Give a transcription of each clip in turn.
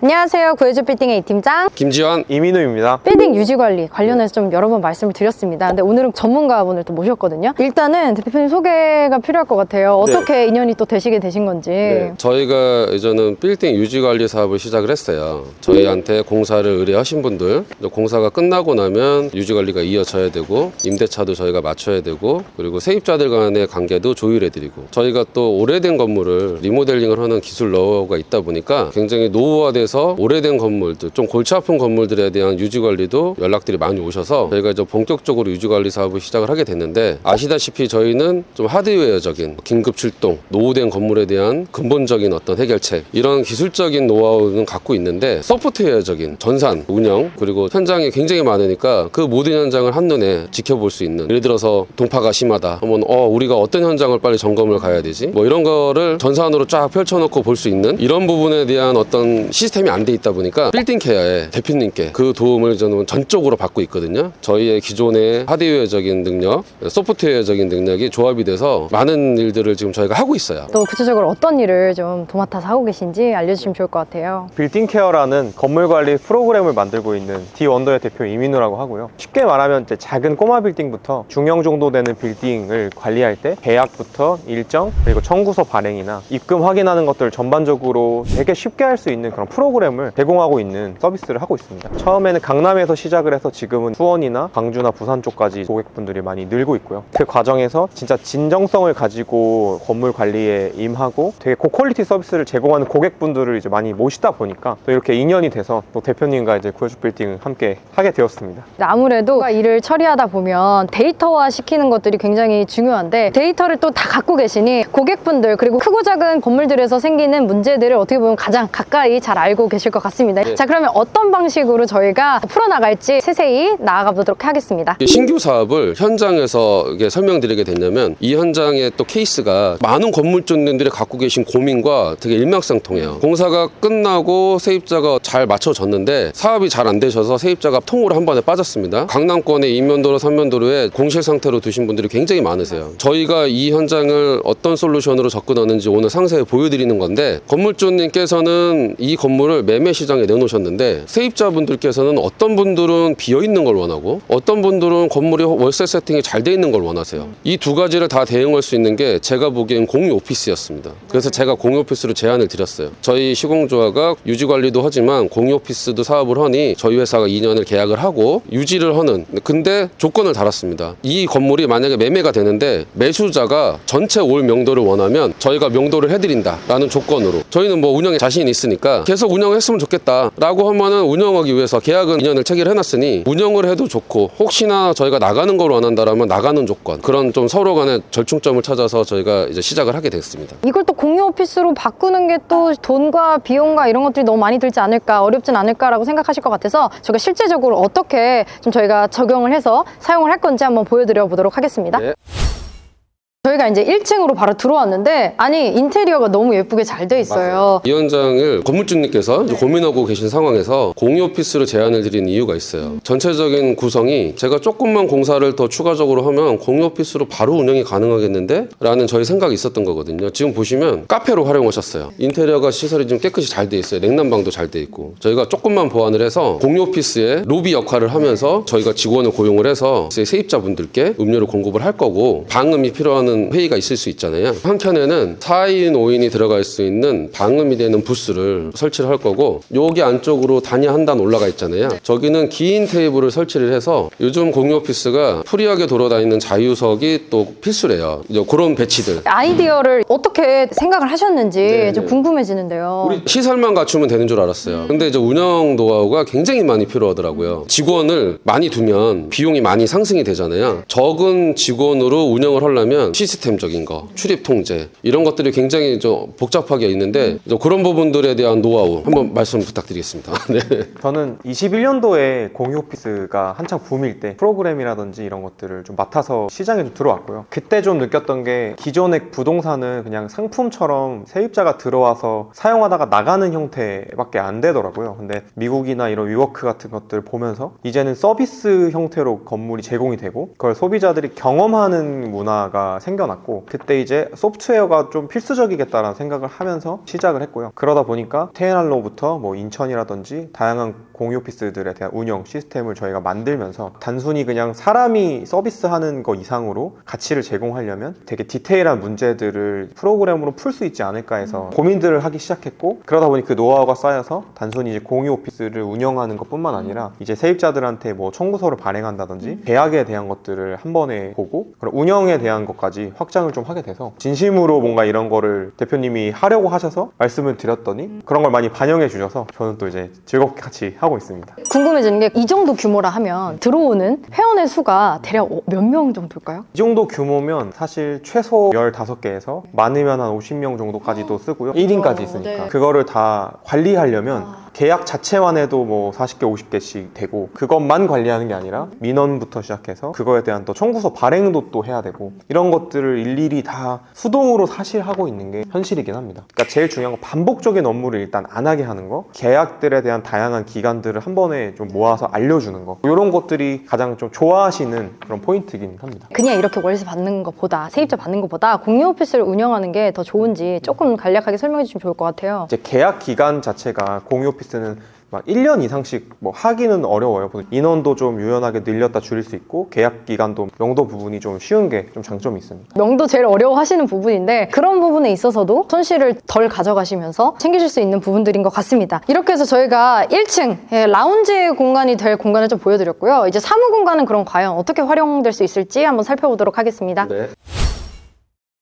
안녕하세요. 구해줘 빌딩의 이팀장 김지환, 이민우입니다. 빌딩 유지관리 관련해서 좀 여러 번 말씀을 드렸습니다. 근데 오늘은 전문가분을 또 모셨거든요. 일단은 대표님 소개가 필요할 것 같아요. 어떻게 인연이 또 되시게 되신 건지. 저희가 이제는 빌딩 유지관리 사업을 시작을 했어요. 저희한테 공사를 의뢰하신 분들, 공사가 끝나고 나면 유지관리가 이어져야 되고 임대차도 저희가 맞춰야 되고 그리고 세입자들 간의 관계도 조율해드리고 저희가 또 오래된 건물을 리모델링을 하는 기술 노하우가 있다 보니까 굉장히 노후화돼서 오래된 건물들, 좀 골치 아픈 건물들에 대한 유지관리도 연락들이 많이 오셔서 저희가 이제 본격적으로 유지관리 사업을 시작을 하게 됐는데, 아시다시피 저희는 좀 하드웨어적인 긴급 출동, 노후된 건물에 대한 근본적인 어떤 해결책, 이런 기술적인 노하우는 갖고 있는데 소프트웨어적인 전산, 운영, 그리고 현장이 굉장히 많으니까 그 모든 현장을 한눈에 지켜볼 수 있는, 예를 들어서 동파가 심하다 하면 우리가 어떤 현장을 빨리 점검을 가야 되지, 뭐 이런 거를 전산으로 쫙 펼쳐놓고 볼 수 있는 이런 부분에 대한 어떤 시스템이 안 돼 있다 보니까 빌딩 케어의 대표님께 그 도움을 저는 전적으로 받고 있거든요. 저희의 기존의 하드웨어적인 능력, 소프트웨어적인 능력이 조합이 돼서 많은 일들을 지금 저희가 하고 있어요. 또 구체적으로 어떤 일을 좀 도맡아서 하고 계신지 알려주시면 좋을 것 같아요. 빌딩 케어라는 건물 관리 프로그램을 만들고 있는 디원더의 대표 이민우라고 하고요. 쉽게 말하면 이제 작은 꼬마 빌딩부터 중형 정도 되는 빌딩을 관리할 때 계약부터 일정, 그리고 청구서 발행이나 입금 확인하는 것들을 전반적으로 되게 쉽게 할 수 있는 그런 프로그램을 제공하고 있는 서비스를 하고 있습니다. 처음에는 강남에서 시작을 해서 지금은 수원이나 광주나 부산 쪽까지 고객분들이 많이 늘고 있고요. 그 과정에서 진짜 진정성을 가지고 건물 관리에 임하고 되게 고퀄리티 서비스를 제공하는 고객분들을 이제 많이 모시다 보니까 또 이렇게 인연이 돼서 또 대표님과 이제 구해줘 빌딩을 함께 하게 되었습니다. 아무래도 일을 처리하다 보면 데이터화 시키는 것들이 굉장히 중요한데, 데이터를 또 다 갖고 계시니 고객분들 그리고 크고 작은 건물들에서 생기는 문제들을 어떻게 보면 가장 가까이 잘 알고 계실 것 같습니다. 자, 그러면 어떤 방식으로 저희가 풀어나갈지 세세히 나아가 보도록 하겠습니다. 신규 사업을 현장에서 이게 설명드리게 됐냐면, 이 현장의 또 케이스가 많은 건물주님들이 갖고 계신 고민과 되게 일맥상통해요. 공사가 끝나고 세입자가 잘 맞춰졌는데 사업이 잘 안 되셔서 세입자가 통으로 한 번에 빠졌습니다. 강남권의 이면도로, 삼면도로에 공실 상태로 두신 분들이 굉장히 많으세요. 저희가 이 현장을 어떤 솔루션으로 접근하는지 오늘 상세히 보여드리는 건데, 건물주님께서는 이 건물을 매매 시장에 내놓으셨는데 세입자분들께서는 어떤 분들은 비어있는 걸 원하고 어떤 분들은 건물이 월세 세팅이 잘 돼 있는 걸 원하세요. 이 두 가지를 다 대응할 수 있는 게 제가 보기엔 공유 오피스였습니다. 그래서 제가 공유 오피스로 제안을 드렸어요. 저희 시공조화가 유지관리도 하지만 공유 오피스도 사업을 하니 저희 회사가 2년을 계약을 하고 유지를 하는, 근데 조건을 달았습니다. 이 건물이 만약에 매매가 되는데 매수자가 전체 올 명도를 원하면 저희가 명도를 해드린다 라는 조건으로, 저희는 뭐 운영에 자신이 있으니까 계속 운영했으면 좋겠다 라고 하면은 운영하기 위해서 계약은 2년을 체결해놨으니 운영을 해도 좋고, 혹시나 저희가 나가는 걸 원한다라면 나가는 조건, 그런 좀 서로 간의 절충점을 찾아서 저희가 이제 시작을 하게 됐습니다. 이걸 또 공유 오피스로 바꾸는 게 또 돈과 비용과 이런 것들이 너무 많이 들지 않을까, 어렵진 않을까라고 생각하실 것 같아서 저희가 실제적으로 어떻게 좀 저희가 적용을 해서 사용을 할 건지 한번 보여드려 보도록 하겠습니다. 네. 저희가 이제 1층으로 바로 들어왔는데, 아니 인테리어가 너무 예쁘게 잘 돼 있어요. 이 현장을 건물주님께서 이제 고민하고 계신 상황에서 공유 오피스로 제안을 드린 이유가 있어요. 전체적인 구성이 제가 조금만 공사를 더 추가적으로 하면 공유 오피스로 바로 운영이 가능하겠는데? 라는 저희 생각이 있었던 거거든요. 지금 보시면 카페로 활용하셨어요. 인테리어가 시설이 좀 깨끗이 잘 돼 있어요. 냉난방도 잘 돼 있고. 저희가 조금만 보완을 해서 공유 오피스의 로비 역할을 하면서 저희가 직원을 고용을 해서 세입자분들께 음료를 공급을 할 거고, 방음이 필요한 회의가 있을 수 있잖아요. 한켠에는 4인, 5인이 들어갈 수 있는 방음이 되는 부스를 설치를 할 거고, 여기 안쪽으로 단이 한 단 올라가 있잖아요. 저기는 긴 테이블을 설치를 해서, 요즘 공유 오피스가 프리하게 돌아다니는 자유석이 또 필수래요. 이제 그런 배치들. 아이디어를 어떻게 생각을 하셨는지 네, 좀 네. 궁금해지는데요. 우리 시설만 갖추면 되는 줄 알았어요. 근데 이제 운영 노하우가 굉장히 많이 필요하더라고요. 직원을 많이 두면 비용이 많이 상승이 되잖아요. 적은 직원으로 운영을 하려면 시스템적인 거, 출입 통제, 이런 것들이 굉장히 좀 복잡하게 있는데 그런 부분들에 대한 노하우 한번 말씀 부탁드리겠습니다. 네. 저는 21년도에 공유 오피스가 한창 붐일 때 프로그램이라든지 이런 것들을 좀 맡아서 시장에 좀 들어왔고요. 그때 좀 느꼈던 게, 기존의 부동산은 그냥 상품처럼 세입자가 들어와서 사용하다가 나가는 형태밖에 안 되더라고요. 근데 미국이나 이런 위워크 같은 것들 보면서 이제는 서비스 형태로 건물이 제공이 되고 그걸 소비자들이 경험하는 문화가 생겨났고, 그때 이제 소프트웨어가 좀 필수적이겠다라는 생각을 하면서 시작을 했고요. 그러다 보니까 TNR로부터 뭐 인천이라든지 다양한 공유 오피스들에 대한 운영 시스템을 저희가 만들면서 단순히 그냥 사람이 서비스하는 거 이상으로 가치를 제공하려면 되게 디테일한 문제들을 프로그램으로 풀 수 있지 않을까 해서 고민들을 하기 시작했고, 그러다 보니 그 노하우가 쌓여서 단순히 이제 공유 오피스를 운영하는 것뿐만 아니라 이제 세입자들한테 뭐 청구서를 발행한다든지 계약에 대한 것들을 한 번에 보고 그런 운영에 대한 것까지 확장을 좀 하게 돼서 진심으로 뭔가 이런 거를 대표님이 하려고 하셔서 말씀을 드렸더니 그런 걸 많이 반영해 주셔서 저는 또 이제 즐겁게 같이 하고 있습니다. 궁금해지는 게 이 정도 규모라 하면 들어오는 회원의 수가 대략 몇 명 정도일까요? 이 정도 규모면 사실 최소 15개에서 많으면 한 50명 정도까지도 쓰고요. 1인까지 있으니까. 네. 그거를 다 관리하려면 계약 자체만 해도 뭐 40개, 50개씩 되고, 그것만 관리하는 게 아니라 민원부터 시작해서 그거에 대한 또 청구서 발행도 또 해야 되고, 이런 것들을 일일이 다 수동으로 사실 하고 있는 게 현실이긴 합니다. 그러니까 제일 중요한 건 반복적인 업무를 일단 안 하게 하는 거, 계약들에 대한 다양한 기간들을 한 번에 좀 모아서 알려주는 거, 이런 것들이 가장 좀 좋아하시는 그런 포인트이긴 합니다. 그냥 이렇게 월세 받는 것보다 세입자 받는 것보다 공유 오피스를 운영하는 게 더 좋은지 조금 간략하게 설명해 주시면 좋을 것 같아요. 이제 계약 기간 자체가 공유 오피스는 막 1년 이상씩 뭐 하기는 어려워요. 인원도 좀 유연하게 늘렸다 줄일 수 있고, 계약 기간도 명도 부분이 좀 쉬운 게 좀 장점이 있습니다. 명도 제일 어려워하시는 부분인데 그런 부분에 있어서도 손실을 덜 가져가시면서 챙기실 수 있는 부분들인 것 같습니다. 이렇게 해서 저희가 1층 라운지 공간이 될 공간을 좀 보여드렸고요. 이제 사무 공간은 그럼 과연 어떻게 활용될 수 있을지 한번 살펴보도록 하겠습니다.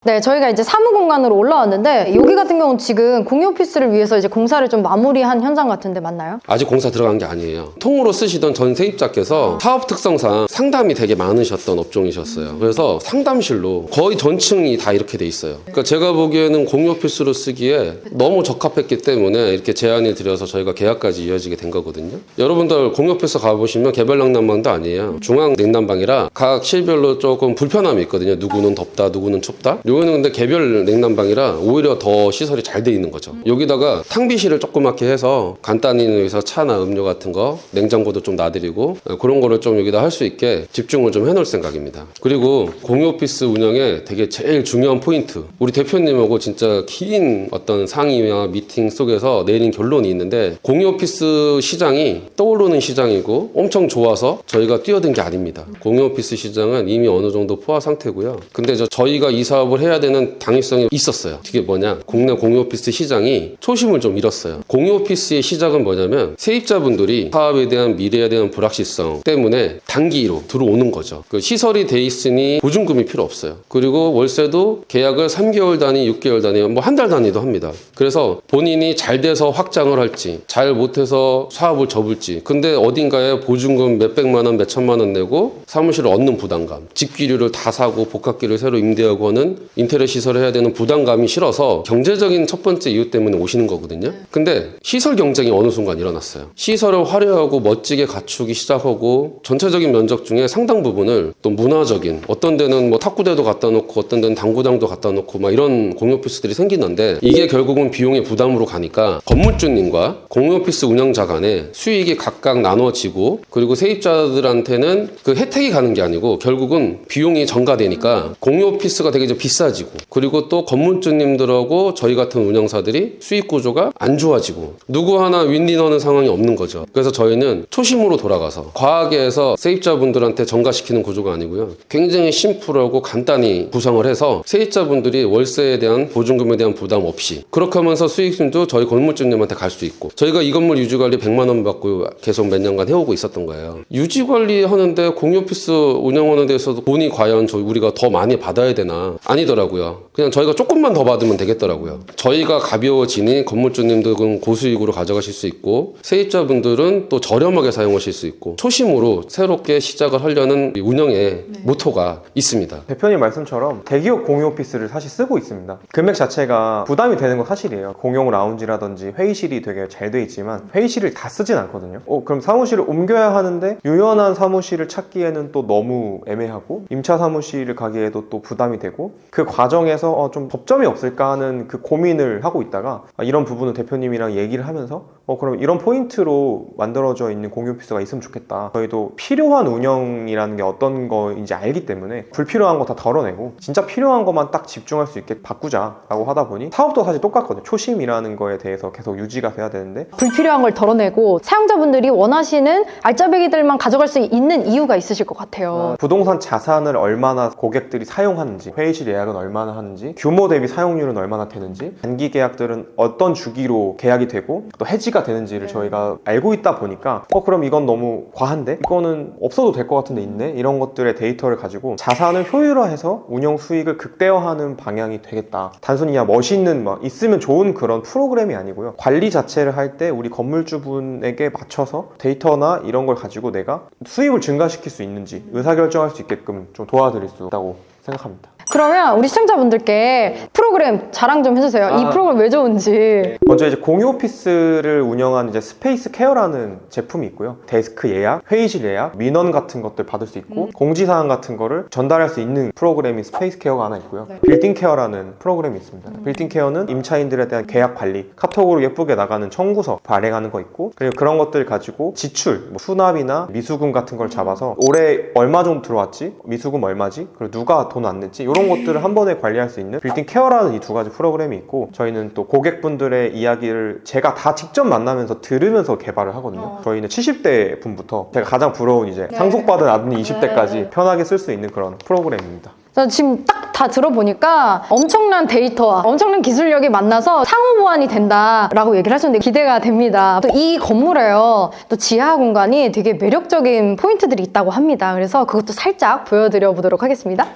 네, 저희가 이제 사무 공간으로 올라왔는데 여기 같은 경우는 지금 공유 오피스를 위해서 이제 공사를 좀 마무리한 현장 같은데 맞나요? 아직 공사 들어간 게 아니에요. 통으로 쓰시던 전 세입자께서 사업 특성상 상담이 되게 많으셨던 업종이셨어요. 그래서 상담실로 거의 전층이 다 이렇게 돼 있어요. 그러니까 제가 보기에는 공유 오피스로 쓰기에 너무 적합했기 때문에 이렇게 제안을 드려서 저희가 계약까지 이어지게 된 거거든요. 여러분들 공유 오피스 가보시면 개별 냉난방도 아니에요. 중앙 냉난방이라 각 실별로 조금 불편함이 있거든요. 누구는 덥다, 누구는 춥다. 요거는 근데 개별 냉난방이라 오히려 더 시설이 잘 돼 있는 거죠. 여기다가 탕비실을 조그맣게 해서 간단히 여기서 차나 음료 같은 거, 냉장고도 좀 놔드리고 그런 거를 좀 여기다 할 수 있게 집중을 좀 해놓을 생각입니다. 그리고 공유 오피스 운영에 되게 제일 중요한 포인트, 우리 대표님하고 진짜 긴 어떤 상의와 미팅 속에서 내린 결론이 있는데, 공유 오피스 시장이 떠오르는 시장이고 엄청 좋아서 저희가 뛰어든 게 아닙니다. 공유 오피스 시장은 이미 어느 정도 포화 상태고요. 근데 저희가 이 사업을 해야 되는 당위성이 있었어요. 그게 뭐냐, 국내 공유 오피스 시장이 초심을 좀 잃었어요. 공유 오피스의 시작은 뭐냐면 세입자분들이 사업에 대한 미래에 대한 불확실성 때문에 단기로 들어오는 거죠. 그 시설이 돼 있으니 보증금이 필요 없어요. 그리고 월세도 계약을 3개월 단위, 6개월 단위, 뭐 한 달 단위도 합니다. 그래서 본인이 잘 돼서 확장을 할지 잘 못해서 사업을 접을지, 근데 어딘가에 보증금 몇백만 원, 몇천만 원 내고 사무실을 얻는 부담감, 집기류를 다 사고 복합기를 새로 임대하고 하는 인테리어 시설을 해야 되는 부담감이 싫어서 경제적인 첫 번째 이유 때문에 오시는 거거든요. 근데 시설 경쟁이 어느 순간 일어났어요. 시설을 화려하고 멋지게 갖추기 시작하고 전체적인 면적 중에 상당 부분을 또 문화적인, 어떤 데는 뭐 탁구대도 갖다 놓고 어떤 데는 당구장도 갖다 놓고 막 이런 공유 오피스들이 생기는데, 이게 결국은 비용의 부담으로 가니까 건물주님과 공유 오피스 운영자 간에 수익이 각각 나눠지고, 그리고 세입자들한테는 그 혜택이 가는 게 아니고 결국은 비용이 전가되니까 공유 오피스가 되게 좀 비싸지고, 그리고 또 건물주님들하고 저희 같은 운영사들이 수익 구조가 안 좋아지고 누구 하나 윈윈하는 상황이 없는 거죠. 그래서 저희는 초심으로 돌아가서 과하게 해서 세입자분들한테 전가시키는 구조가 아니고요, 굉장히 심플하고 간단히 구성을 해서 세입자분들이 월세에 대한 보증금에 대한 부담 없이, 그렇게 하면서 수익도 저희 건물주님한테 갈 수 있고, 저희가 이 건물 유지관리 100만 원 받고 계속 몇 년간 해오고 있었던 거예요. 유지관리 하는데 공유 오피스 운영하는 데서도 돈이 과연 우리가 더 많이 받아야 되나? 아니더라고요. 그냥 저희가 조금만 더 받으면 되겠더라고요. 저희가 가벼워지니 건물주님들은 고수익으로 가져가실 수 있고, 세입자분들은 또 저렴하게 사용하실 수 있고, 초심으로 새롭게 시작을 하려는 운영의 모토가 있습니다. 대표님 말씀처럼 대기업 공유 오피스를 사실 쓰고 있습니다. 금액 자체가 부담이 되는 건 사실이에요. 공용 라운지라든지 회의실이 되게 잘 돼 있지만 회의실을 다 쓰진 않거든요. 그럼 사무실을 옮겨야 하는데 유연한 사무실을 찾기에는 또 너무 애매하고, 임차 사무실을 가기에도 또 부담이 되고, 그 과정에서 좀 접점이 없을까 하는 그 고민을 하고 있다가 이런 부분을 대표님이랑 얘기를 하면서 그럼 이런 포인트로 만들어져 있는 공유 오피스가 있으면 좋겠다. 저희도 필요한 운영이라는 게 어떤 거인지 알기 때문에 불필요한 거 다 덜어내고 진짜 필요한 것만 딱 집중할 수 있게 바꾸자라고 하다 보니 사업도 사실 똑같거든요. 초심이라는 거에 대해서 계속 유지가 돼야 되는데 불필요한 걸 덜어내고 사용자분들이 원하시는 알짜배기들만 가져갈 수 있는 이유가 있으실 것 같아요. 부동산 자산을 얼마나 고객들이 사용하는지, 회의실 예약은 얼마나 하는지, 규모 대비 사용률은 얼마나 되는지, 단기 계약들은 어떤 주기로 계약이 되고 또 해지가 되는지를 저희가 알고 있다 보니까 그럼 이건 너무 과한데? 이거는 없어도 될 것 같은데 있네? 이런 것들의 데이터를 가지고 자산을 효율화해서 운영 수익을 극대화하는 방향이 되겠다. 단순히 그냥 멋있는 있으면 좋은 그런 프로그램이 아니고요. 관리 자체를 할 때 우리 건물주분에게 맞춰서 데이터나 이런 걸 가지고 내가 수입을 증가시킬 수 있는지 의사결정할 수 있게끔 좀 도와드릴 수 있다고 생각합니다. 그러면 우리 시청자분들께 프로그램 자랑 좀 해주세요. 이 프로그램 왜 좋은지. 먼저 이제 공유 오피스를 운영하는 이제 스페이스 케어라는 제품이 있고요. 데스크 예약, 회의실 예약, 민원 같은 것들 받을 수 있고 공지사항 같은 거를 전달할 수 있는 프로그램이 스페이스 케어가 하나 있고요. 빌딩 케어라는 프로그램이 있습니다. 빌딩 케어는 임차인들에 대한 계약 관리, 카톡으로 예쁘게 나가는 청구서 발행하는 거 있고, 그리고 그런 것들 가지고 지출, 수납이나 미수금 같은 걸 잡아서 올해 얼마 정도 들어왔지, 미수금 얼마지, 그리고 누가 돈 안 냈지, 이런 것들을 한 번에 관리할 수 있는 빌딩 케어라는 이 두 가지 프로그램이 있고, 저희는 또 고객분들의 이야기를 제가 다 직접 만나면서 들으면서 개발을 하거든요. 저희는 70대 분부터 제가 가장 부러운 이제 상속받은 아드님 20대까지 편하게 쓸 수 있는 그런 프로그램입니다. 지금 딱 다 들어보니까 엄청난 데이터와 엄청난 기술력이 만나서 상호 보완이 된다라고 얘기를 하셨는데 기대가 됩니다. 또 이 건물에요, 또 지하 공간이 되게 매력적인 포인트들이 있다고 합니다. 그래서 그것도 살짝 보여드려 보도록 하겠습니다.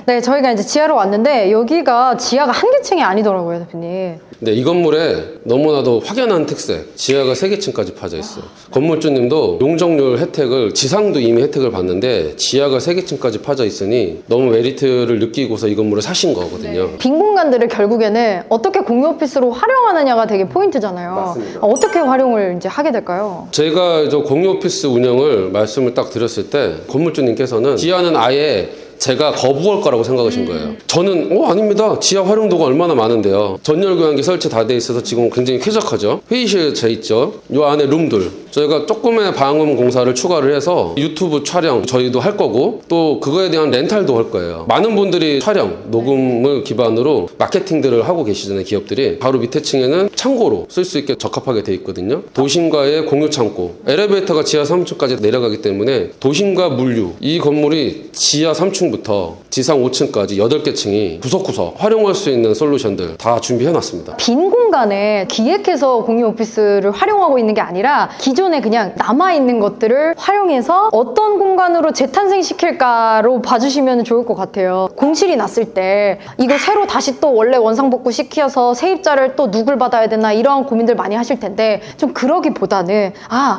네, 저희가 이제 지하로 왔는데 여기가 지하가 한 개층이 아니더라고요, 대표님. 네, 이 건물에 너무나도 확연한 특색, 지하가 3개층까지 파져 있어요. 건물주님도 용적률 혜택을, 지상도 이미 혜택을 받는데 지하가 3개층까지 파져 있으니 너무 메리트를 느끼고서 이 건물을 사신 거거든요. 빈 공간들을 결국에는 어떻게 공유 오피스로 활용하느냐가 되게 포인트잖아요. 맞습니다. 어떻게 활용을 이제 하게 될까요? 제가 저 공유 오피스 운영을 말씀을 딱 드렸을 때 건물주님께서는 지하는 아예 제가 거부할 거라고 생각하신 거예요. 저는 아닙니다. 지하 활용도가 얼마나 많은데요. 전열 교환기 설치 다 돼 있어서 지금 굉장히 쾌적하죠. 회의실 돼 있죠. 요 안에 룸들 저희가 조금의 방음 공사를 추가를 해서 유튜브 촬영 저희도 할 거고 또 그거에 대한 렌탈도 할 거예요. 많은 분들이 촬영, 녹음을 기반으로 마케팅들을 하고 계시잖아요. 기업들이. 바로 밑에 층에는 창고로 쓸 수 있게 적합하게 돼 있거든요. 도심과의 공유 창고. 엘리베이터가 지하 3층까지 내려가기 때문에 도심과 물류. 이 건물이 지하 3층부터 지상 5층까지 8개 층이 구석구석 활용할 수 있는 솔루션들 다 준비해놨습니다. 빈 공간에 기획해서 공유 오피스를 활용하고 있는 게 아니라 기존에 그냥 남아있는 것들을 활용해서 어떤 공간으로 재탄생시킬까로 봐주시면 좋을 것 같아요. 공실이 났을 때 이거 새로 다시 또 원래 원상복구 시켜서 세입자를 또 누굴 받아야 되나 이런 고민들 많이 하실 텐데 좀 그러기보다는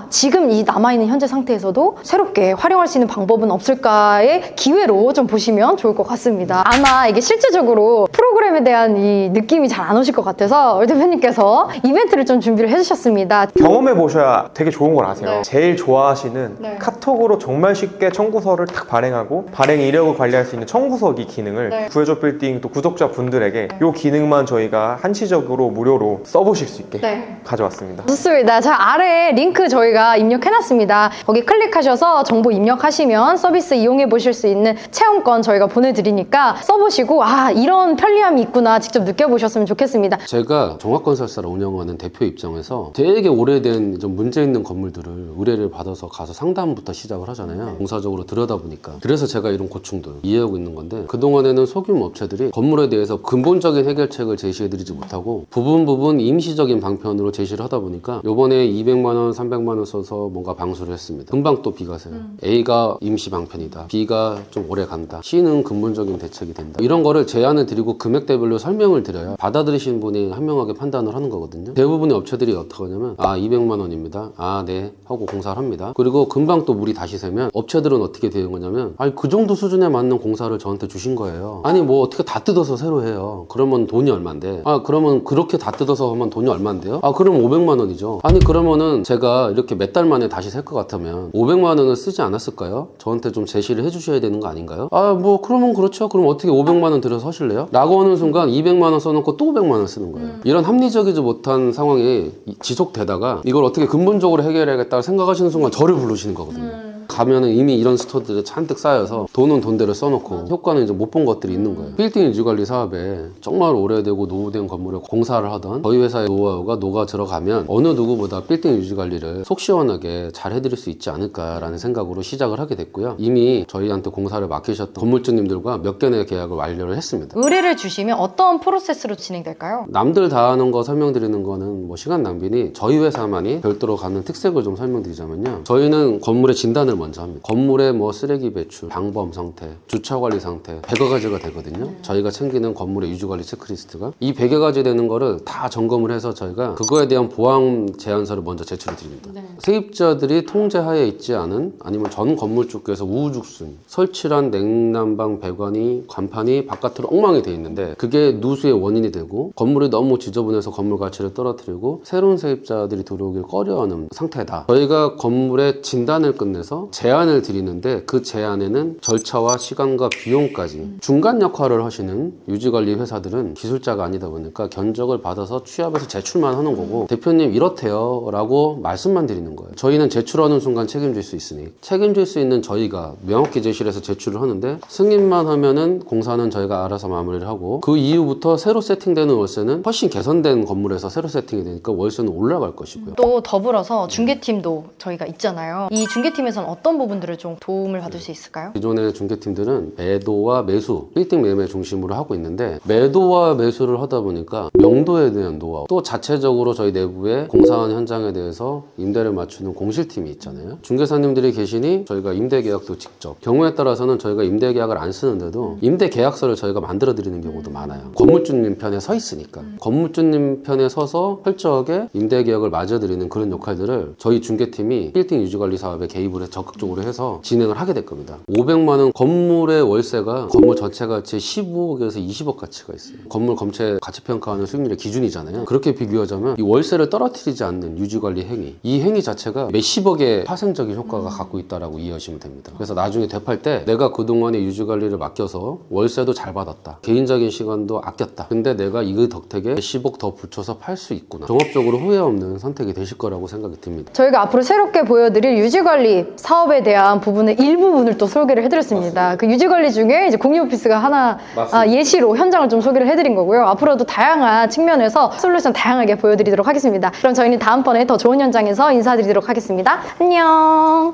지금 이 남아있는 현재 상태에서도 새롭게 활용할 수 있는 방법은 없을까의 기회로 좀 보시면 좋을 것 같습니다. 아마 이게 실제적으로 프로그램에 대한 이 느낌이 잘 안 오실 것 같아서 우리 대표님께서 이벤트를 좀 준비를 해주셨습니다. 경험해 보셔야 되게 좋은 걸 아세요. 네. 제일 좋아하시는 네. 카톡으로 정말 쉽게 청구서를 딱 발행하고 발행 이력을 관리할 수 있는 청구서기 기능을 네. 구해줘 빌딩 또 구독자분들에게 이 기능만 저희가 한시적으로 무료로 써보실 수 있게 네. 가져왔습니다. 좋습니다. 자, 아래에 링크 저희가 입력해놨습니다. 거기 클릭하셔서 정보 입력하시면 서비스 이용해 보실 수 있는 체험권 저희가 보내드리니까 써보시고 이런 편리함이 있구나 직접 느껴보셨으면 좋겠습니다. 제가 종합건설사를 운영하는 대표 입장에서 되게 오래된 좀 문제 있는 건물들을 의뢰를 받아서 가서 상담부터 시작을 하잖아요. 공사적으로 들여다보니까. 그래서 제가 이런 고충들 이해하고 있는 건데 그동안에는 소규모 업체들이 건물에 대해서 근본적인 해결책을 제시해드리지 못하고 부분 임시적인 방편으로 제시를 하다 보니까 요번에 200만 원, 300만 원 써서 뭔가 방수를 했습니다. 금방 또 B가 세요. A가 임시 방편이다. B가 좀 오래 간다. C는 근본적인 대책이 된다. 이런 거를 제안을 드리고 금액대별로 설명을 드려야 받아들이시는 분이 현명하게 판단을 하는 거거든요. 대부분의 업체들이 어떻게 하냐면 200만 원입니다. 네 하고 공사를 합니다. 그리고 금방 또 물이 다시 새면 업체들은 어떻게 되는 거냐면 그 정도 수준에 맞는 공사를 저한테 주신 거예요. 뭐 어떻게 다 뜯어서 새로 해요. 그러면 돈이 얼만데? 그러면 그렇게 다 뜯어서 하면 돈이 얼만데요? 그럼 500만 원이죠. 그러면은 제가 이렇게 몇 달 만에 다시 셀 것 같으면 500만 원을 쓰지 않았을까요? 저한테 좀 제시를 해주셔야 되는 거 아닌가요? 있어요. 아, 뭐 그러면 그렇죠. 그럼 어떻게 500만 원 들여서 하실래요? 라고 하는 순간 200만 원 써놓고 또 500만 원 쓰는 거예요. 이런 합리적이지 못한 상황이 지속되다가 이걸 어떻게 근본적으로 해결해야겠다고 생각하시는 순간 저를 부르시는 거거든요. 가면은 이미 이런 스토어들이 잔뜩 쌓여서 돈은 돈대로 써놓고 효과는 이제 못 본 것들이 있는 거예요. 빌딩 유지관리 사업에 정말 오래되고 노후된 건물에 공사를 하던 저희 회사의 노하우가 녹아 들어가면 어느 누구보다 빌딩 유지관리를 속 시원하게 잘 해드릴 수 있지 않을까라는 생각으로 시작을 하게 됐고요. 이미 저희한테 공사를 맡기셨던 건물주님들과 몇 개의 계약을 완료를 했습니다. 의뢰를 주시면 어떤 프로세스로 진행될까요? 남들 다 하는 거 설명드리는 거는 뭐 시간 낭비니 저희 회사만이 별도로 갖는 특색을 좀 설명드리자면요. 저희는 건물의 진단을 먼저 합니다. 건물의 뭐 쓰레기 배출, 방범 상태, 주차 관리 상태 100여 가지가 되거든요. 저희가 챙기는 건물의 유지 관리 체크리스트가 이 100여 가지 되는 거를 다 점검을 해서 저희가 그거에 대한 보안 제안서를 먼저 제출해 드립니다. 세입자들이 통제하에 있지 않은 아니면 전 건물 쪽에서 우후죽순 설치란 냉난방 배관이 간판이 바깥으로 엉망이 돼 있는데 그게 누수의 원인이 되고 건물이 너무 지저분해서 건물 가치를 떨어뜨리고 새로운 세입자들이 들어오길 꺼려하는 상태다. 저희가 건물의 진단을 끝내서 제안을 드리는데 그 제안에는 절차와 시간과 비용까지 중간 역할을 하시는 유지관리 회사들은 기술자가 아니다 보니까 견적을 받아서 취합해서 제출만 하는 거고 대표님 이렇대요 라고 말씀만 드리는 거예요. 저희는 제출하는 순간 책임질 수 있으니 책임질 수 있는 저희가 명확히 제시를 해서 제출을 하는데 승인만 하면은 공사는 저희가 알아서 마무리를 하고 그 이후부터 새로 세팅되는 월세는 훨씬 개선된 건물에서 새로 세팅이 되니까 월세는 올라갈 것이고요. 또 더불어서 중개팀도 저희가 있잖아요. 이 중개팀에서는 어떤 부분들을 좀 도움을 받을 수 있을까요? 기존의 중개팀들은 매도와 매수, 빌딩 매매 중심으로 하고 있는데 매도와 매수를 하다 보니까 명도에 대한 노하우 또 자체적으로 저희 내부에 공사하는 현장에 대해서 임대를 맞추는 공실팀이 있잖아요. 중개사님들이 계시니 저희가 임대계약도 직접 경우에 따라서는 저희가 임대계약을 안 쓰는데도 임대계약서를 저희가 만들어 드리는 경우도 많아요. 건물주님 편에 서 있으니까 건물주님 편에 서서 철저하게 임대계약을 맞아드리는 그런 역할들을 저희 중개팀이 빌딩 유지관리 사업에 개입을 해서 적극적으로 해서 진행을 하게 될 겁니다. 500만 원 건물의 월세가 건물 전체 가치 15억에서 20억 가치가 있어요. 건물 검체 가치평가하는 수익률의 기준이잖아요. 그렇게 비교하자면 이 월세를 떨어뜨리지 않는 유지관리 행위 이 행위 자체가 몇십억의 파생적인 효과가 갖고 있다라고 이해하시면 됩니다. 그래서 나중에 되팔 때 내가 그동안에 유지관리를 맡겨서 월세도 잘 받았다. 개인적인 시간도 아꼈다. 근데 내가 이 덕택에 몇십억 더 붙여서 팔 수 있구나. 종합적으로 후회 없는 선택이 되실 거라고 생각이 듭니다. 저희가 앞으로 새롭게 보여드릴 유지관리 사업에 대한 부분의 일부분을 또 소개를 해드렸습니다. 그 유지관리 중에 이제 공유오피스가 하나 예시로 현장을 좀 소개를 해드린 거고요. 앞으로도 다양한 측면에서 솔루션 다양하게 보여드리도록 하겠습니다. 그럼 저희는 다음번에 더 좋은 현장에서 인사드리도록 하겠습니다. 안녕.